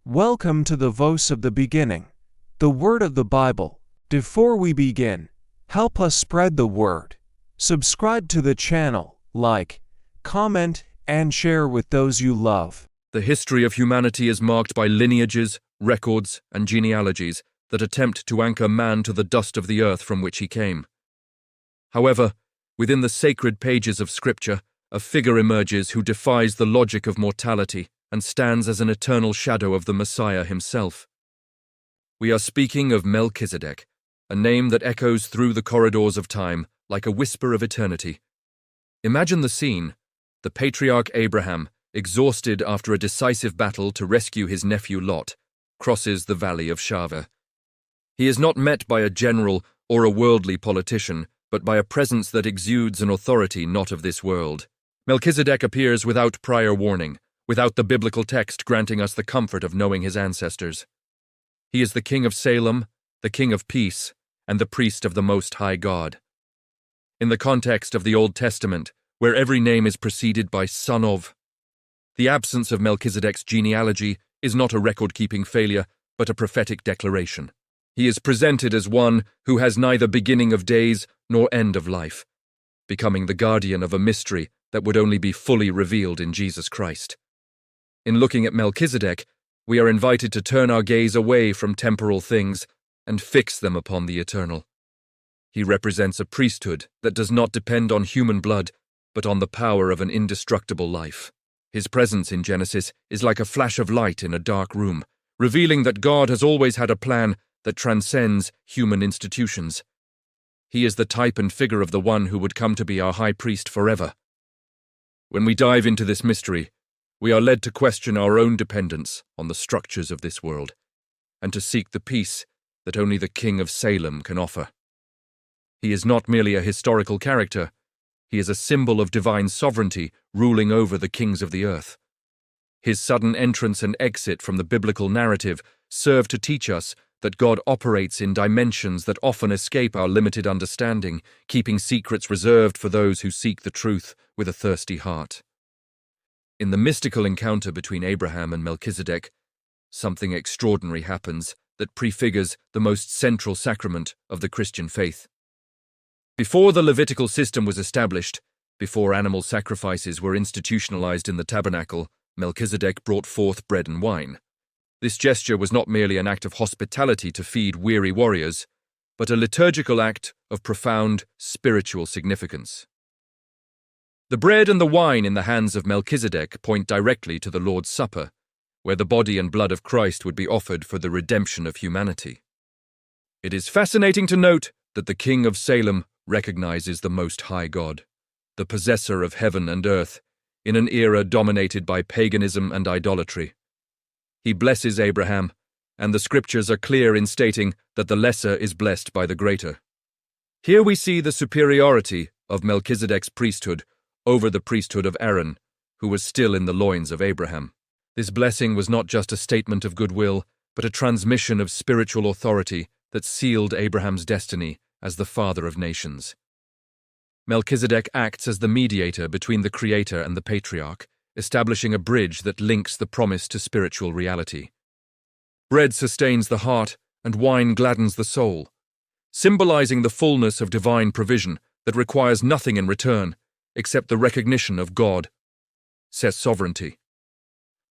Welcome to the Voice of the Beginning, the Word of the Bible. Before we begin, help us spread the word. Subscribe to the channel, like, comment, and share with those you love. The history of humanity is marked by lineages, records, and genealogies that attempt to anchor man to the dust of the earth from which he came. However, within the sacred pages of Scripture, a figure emerges who defies the logic of mortality and stands as an eternal shadow of the Messiah himself. We are speaking of Melchizedek, a name that echoes through the corridors of time like a whisper of eternity. Imagine the scene: the patriarch Abraham, exhausted after a decisive battle to rescue his nephew Lot, crosses the valley of Shaveh. He is not met by a general or a worldly politician, but by a presence that exudes an authority not of this world. Melchizedek appears without prior warning, without the biblical text granting us the comfort of knowing his ancestors. He is the King of Salem, the King of Peace, and the priest of the Most High God. In the context of the Old Testament, where every name is preceded by son of, the absence of Melchizedek's genealogy is not a record-keeping failure, but a prophetic declaration. He is presented as one who has neither beginning of days nor end of life, becoming the guardian of a mystery that would only be fully revealed in Jesus Christ. In looking at Melchizedek, we are invited to turn our gaze away from temporal things and fix them upon the eternal. He represents a priesthood that does not depend on human blood, but on the power of an indestructible life. His presence in Genesis is like a flash of light in a dark room, revealing that God has always had a plan that transcends human institutions. He is the type and figure of the one who would come to be our high priest forever. When we dive into this mystery, we are led to question our own dependence on the structures of this world, and to seek the peace that only the King of Salem can offer. He is not merely a historical character, he is a symbol of divine sovereignty ruling over the kings of the earth. His sudden entrance and exit from the biblical narrative serve to teach us that God operates in dimensions that often escape our limited understanding, keeping secrets reserved for those who seek the truth with a thirsty heart. In the mystical encounter between Abraham and Melchizedek, something extraordinary happens that prefigures the most central sacrament of the Christian faith. Before the Levitical system was established, before animal sacrifices were institutionalized in the tabernacle, Melchizedek brought forth bread and wine. This gesture was not merely an act of hospitality to feed weary warriors, but a liturgical act of profound spiritual significance. The bread and the wine in the hands of Melchizedek point directly to the Lord's Supper, where the body and blood of Christ would be offered for the redemption of humanity. It is fascinating to note that the King of Salem recognizes the Most High God, the possessor of heaven and earth, in an era dominated by paganism and idolatry. He blesses Abraham, and the Scriptures are clear in stating that the lesser is blessed by the greater. Here we see the superiority of Melchizedek's priesthood over the priesthood of Aaron, who was still in the loins of Abraham. This blessing was not just a statement of goodwill, but a transmission of spiritual authority that sealed Abraham's destiny as the father of nations. Melchizedek acts as the mediator between the Creator and the Patriarch, establishing a bridge that links the promise to spiritual reality. Bread sustains the heart, and wine gladdens the soul, symbolizing the fullness of divine provision that requires nothing in return except the recognition of God, says sovereignty.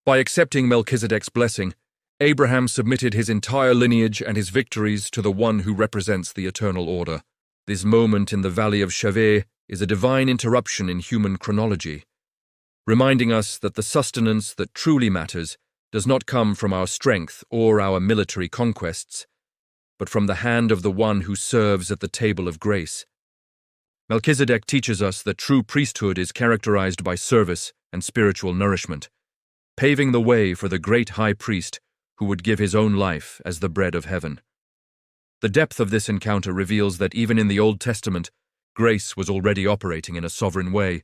By accepting Melchizedek's blessing, Abraham submitted his entire lineage and his victories to the one who represents the eternal order. This moment in the valley of Shaveh is a divine interruption in human chronology, reminding us that the sustenance that truly matters does not come from our strength or our military conquests, but from the hand of the one who serves at the table of grace. Melchizedek teaches us that true priesthood is characterized by service and spiritual nourishment, paving the way for the great high priest who would give his own life as the bread of heaven. The depth of this encounter reveals that even in the Old Testament, grace was already operating in a sovereign way,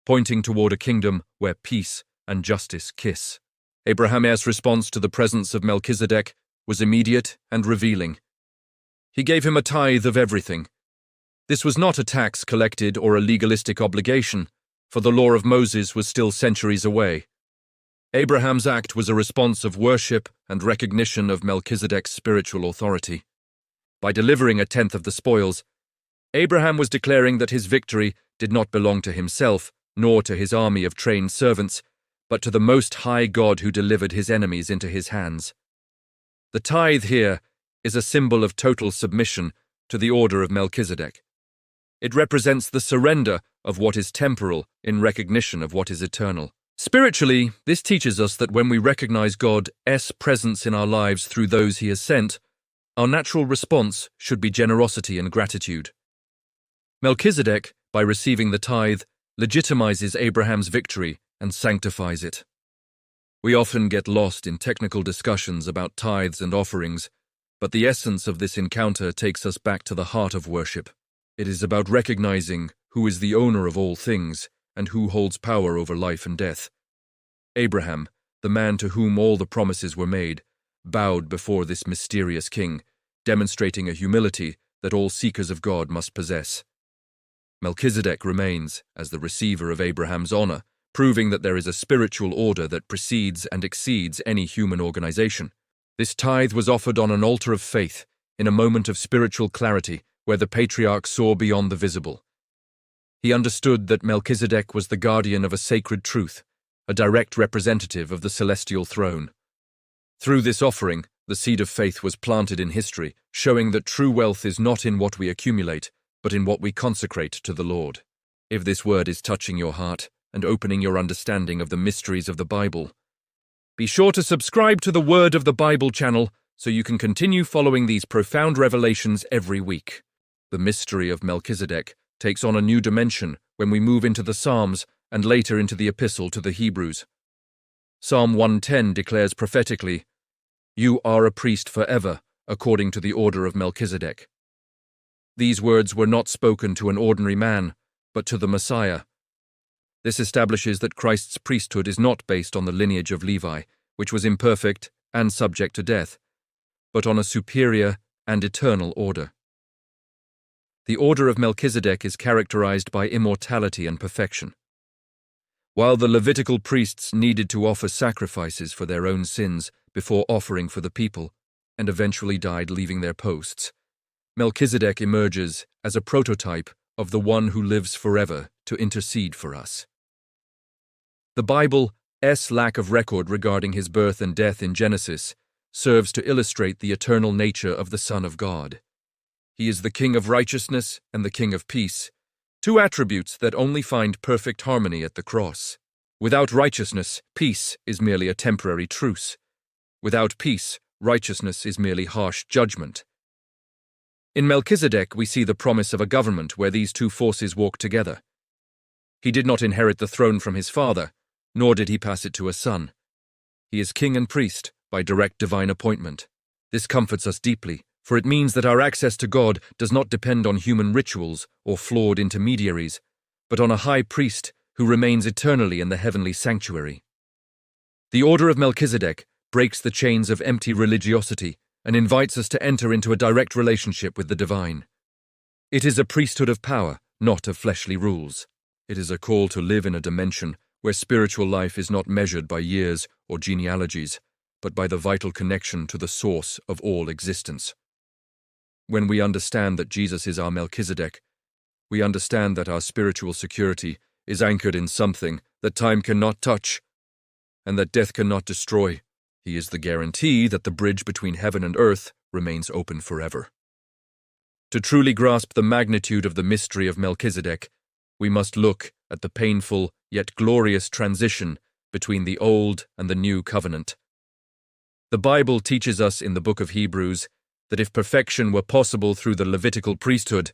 pointing toward a kingdom where peace and justice kiss. Abraham's response to the presence of Melchizedek was immediate and revealing. He gave him a tithe of everything. This was not a tax collected or a legalistic obligation, for the law of Moses was still centuries away. Abraham's act was a response of worship and recognition of Melchizedek's spiritual authority. By delivering a tenth of the spoils, Abraham was declaring that his victory did not belong to himself, nor to his army of trained servants, but to the Most High God who delivered his enemies into his hands. The tithe here is a symbol of total submission to the order of Melchizedek. It represents the surrender of what is temporal in recognition of what is eternal. Spiritually, this teaches us that when we recognize God's presence in our lives through those he has sent, our natural response should be generosity and gratitude. Melchizedek, by receiving the tithe, legitimizes Abraham's victory and sanctifies it. We often get lost in technical discussions about tithes and offerings, but the essence of this encounter takes us back to the heart of worship. It is about recognizing who is the owner of all things and who holds power over life and death. Abraham, the man to whom all the promises were made, bowed before this mysterious king, demonstrating a humility that all seekers of God must possess. Melchizedek remains as the receiver of Abraham's honor, proving that there is a spiritual order that precedes and exceeds any human organization. This tithe was offered on an altar of faith, in a moment of spiritual clarity, where the patriarch saw beyond the visible. He understood that Melchizedek was the guardian of a sacred truth, a direct representative of the celestial throne. Through this offering, the seed of faith was planted in history, showing that true wealth is not in what we accumulate, but in what we consecrate to the Lord. If this word is touching your heart and opening your understanding of the mysteries of the Bible, be sure to subscribe to the Word of the Bible channel so you can continue following these profound revelations every week. The mystery of Melchizedek takes on a new dimension when we move into the Psalms and later into the Epistle to the Hebrews. Psalm 110 declares prophetically, "You are a priest forever, according to the order of Melchizedek." These words were not spoken to an ordinary man, but to the Messiah. This establishes that Christ's priesthood is not based on the lineage of Levi, which was imperfect and subject to death, but on a superior and eternal order. The order of Melchizedek is characterized by immortality and perfection. While the Levitical priests needed to offer sacrifices for their own sins before offering for the people, and eventually died leaving their posts, Melchizedek emerges as a prototype of the one who lives forever to intercede for us. The Bible's lack of record regarding his birth and death in Genesis serves to illustrate the eternal nature of the Son of God. He is the King of righteousness and the King of peace, two attributes that only find perfect harmony at the cross. Without righteousness, peace is merely a temporary truce. Without peace, righteousness is merely harsh judgment. In Melchizedek, we see the promise of a government where these two forces walk together. He did not inherit the throne from his father, nor did he pass it to a son. He is king and priest by direct divine appointment. This comforts us deeply, for it means that our access to God does not depend on human rituals or flawed intermediaries, but on a high priest who remains eternally in the heavenly sanctuary. The order of Melchizedek breaks the chains of empty religiosity and invites us to enter into a direct relationship with the divine. It is a priesthood of power, not of fleshly rules. It is a call to live in a dimension where spiritual life is not measured by years or genealogies, but by the vital connection to the source of all existence. When we understand that Jesus is our Melchizedek, we understand that our spiritual security is anchored in something that time cannot touch and that death cannot destroy. He is the guarantee that the bridge between heaven and earth remains open forever. To truly grasp the magnitude of the mystery of Melchizedek, we must look at the painful yet glorious transition between the Old and the New Covenant. The Bible teaches us in the book of Hebrews that if perfection were possible through the Levitical priesthood,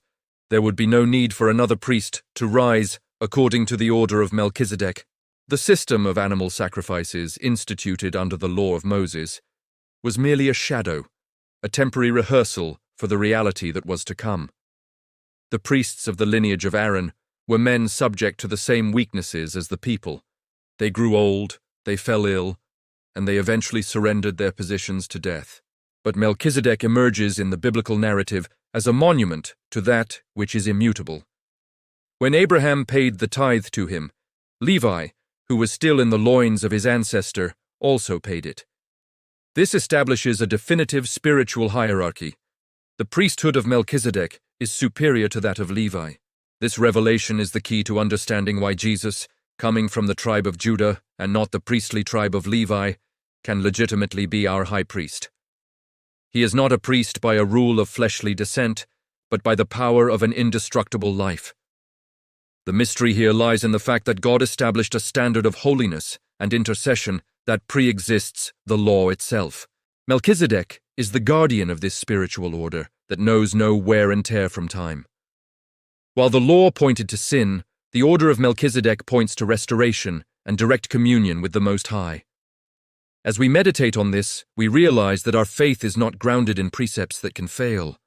there would be no need for another priest to rise according to the order of Melchizedek. The system of animal sacrifices instituted under the law of Moses was merely a shadow, a temporary rehearsal for the reality that was to come. The priests of the lineage of Aaron were men subject to the same weaknesses as the people. They grew old, they fell ill, and they eventually surrendered their positions to death. But Melchizedek emerges in the biblical narrative as a monument to that which is immutable. When Abraham paid the tithe to him, Levi, who was still in the loins of his ancestor, also paid it. This establishes a definitive spiritual hierarchy. The priesthood of Melchizedek is superior to that of Levi. This revelation is the key to understanding why Jesus, coming from the tribe of Judah and not the priestly tribe of Levi, can legitimately be our high priest. He is not a priest by a rule of fleshly descent, but by the power of an indestructible life. The mystery here lies in the fact that God established a standard of holiness and intercession that pre-exists the law itself. Melchizedek is the guardian of this spiritual order that knows no wear and tear from time. While the law pointed to sin, the Order of Melchizedek points to restoration and direct communion with the Most High. As we meditate on this, we realize that our faith is not grounded in precepts that can fail,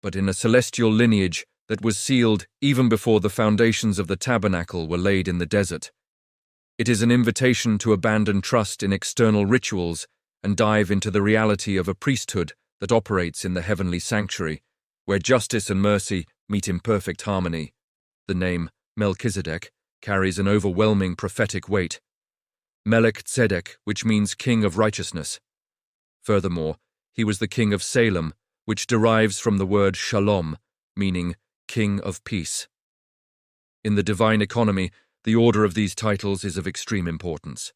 but in a celestial lineage that was sealed even before the foundations of the tabernacle were laid in the desert. It is an invitation to abandon trust in external rituals and dive into the reality of a priesthood that operates in the heavenly sanctuary, where justice and mercy meet in perfect harmony. The name Melchizedek carries an overwhelming prophetic weight. Melchizedek, which means King of Righteousness. Furthermore, he was the King of Salem, which derives from the word Shalom, meaning King of Peace. In the divine economy, the order of these titles is of extreme importance.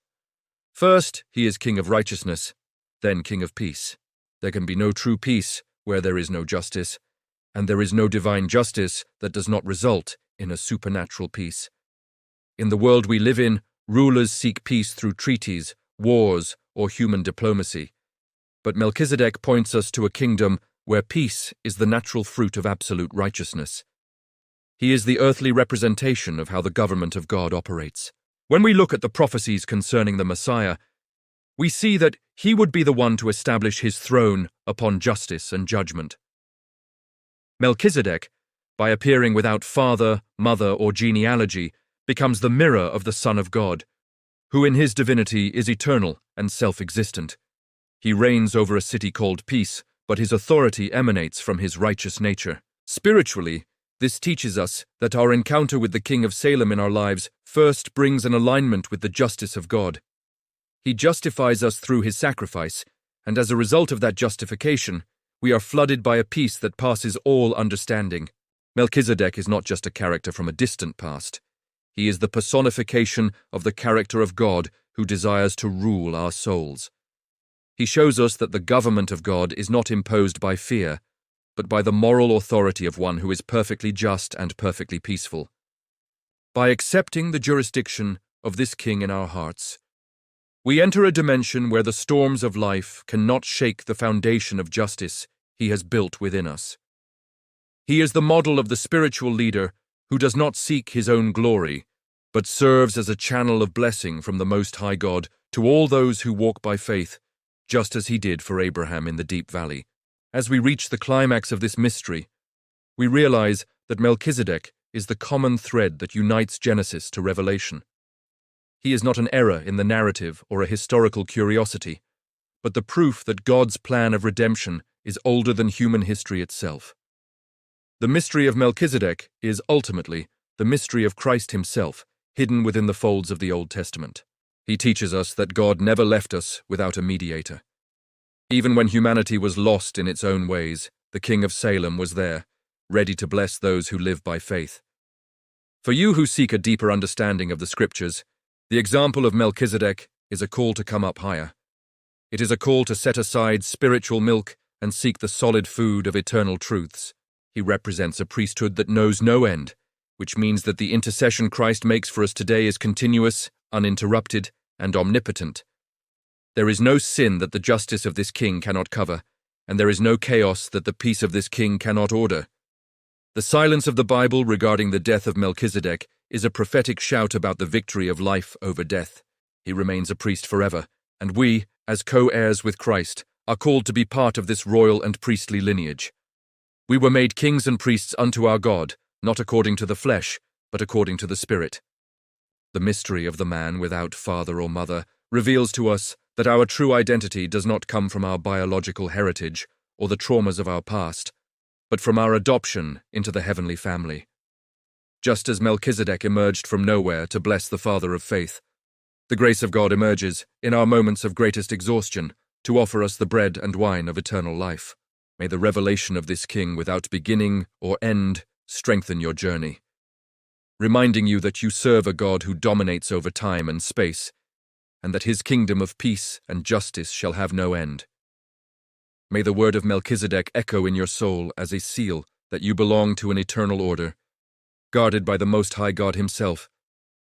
First, he is King of Righteousness, then King of Peace. There can be no true peace where there is no justice, and there is no divine justice that does not result in a supernatural peace. In the world we live in, rulers seek peace through treaties, wars, or human diplomacy. But Melchizedek points us to a kingdom where peace is the natural fruit of absolute righteousness. He is the earthly representation of how the government of God operates. When we look at the prophecies concerning the Messiah, we see that he would be the one to establish his throne upon justice and judgment. Melchizedek, by appearing without father, mother, or genealogy, becomes the mirror of the Son of God, who in his divinity is eternal and self-existent. He reigns over a city called Peace, but his authority emanates from his righteous nature. Spiritually, this teaches us that our encounter with the King of Salem in our lives first brings an alignment with the justice of God. He justifies us through his sacrifice, and as a result of that justification, we are flooded by a peace that passes all understanding. Melchizedek is not just a character from a distant past. He is the personification of the character of God who desires to rule our souls. He shows us that the government of God is not imposed by fear, but by the moral authority of one who is perfectly just and perfectly peaceful. By accepting the jurisdiction of this king in our hearts, we enter a dimension where the storms of life cannot shake the foundation of justice he has built within us. He is the model of the spiritual leader who does not seek his own glory, but serves as a channel of blessing from the Most High God to all those who walk by faith, just as he did for Abraham in the deep valley. As we reach the climax of this mystery, we realize that Melchizedek is the common thread that unites Genesis to Revelation. He is not an error in the narrative or a historical curiosity, but the proof that God's plan of redemption is older than human history itself. The mystery of Melchizedek is ultimately the mystery of Christ himself, hidden within the folds of the Old Testament. He teaches us that God never left us without a mediator. Even when humanity was lost in its own ways, the King of Salem was there, ready to bless those who live by faith. For you who seek a deeper understanding of the Scriptures, the example of Melchizedek is a call to come up higher. It is a call to set aside spiritual milk and seek the solid food of eternal truths. He represents a priesthood that knows no end, which means that the intercession Christ makes for us today is continuous, uninterrupted, and omnipotent. There is no sin that the justice of this king cannot cover, and there is no chaos that the peace of this king cannot order. The silence of the Bible regarding the death of Melchizedek is a prophetic shout about the victory of life over death. He remains a priest forever, and we, as co-heirs with Christ, are called to be part of this royal and priestly lineage. We were made kings and priests unto our God, not according to the flesh, but according to the Spirit. The mystery of the man without father or mother reveals to us that our true identity does not come from our biological heritage or the traumas of our past, but from our adoption into the heavenly family. Just as Melchizedek emerged from nowhere to bless the father of faith, The grace of God emerges, in our moments of greatest exhaustion, to offer us the bread and wine of eternal life. May the revelation of this King without beginning or end strengthen your journey, reminding you that you serve a God who dominates over time and space, and that his kingdom of peace and justice shall have no end. May the word of Melchizedek echo in your soul as a seal that you belong to an eternal order, guarded by the Most High God himself,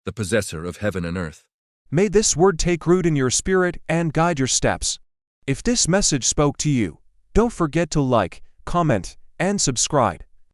the possessor of heaven and earth. May this word take root in your spirit and guide your steps. If this message spoke to you, don't forget to like, comment, and subscribe.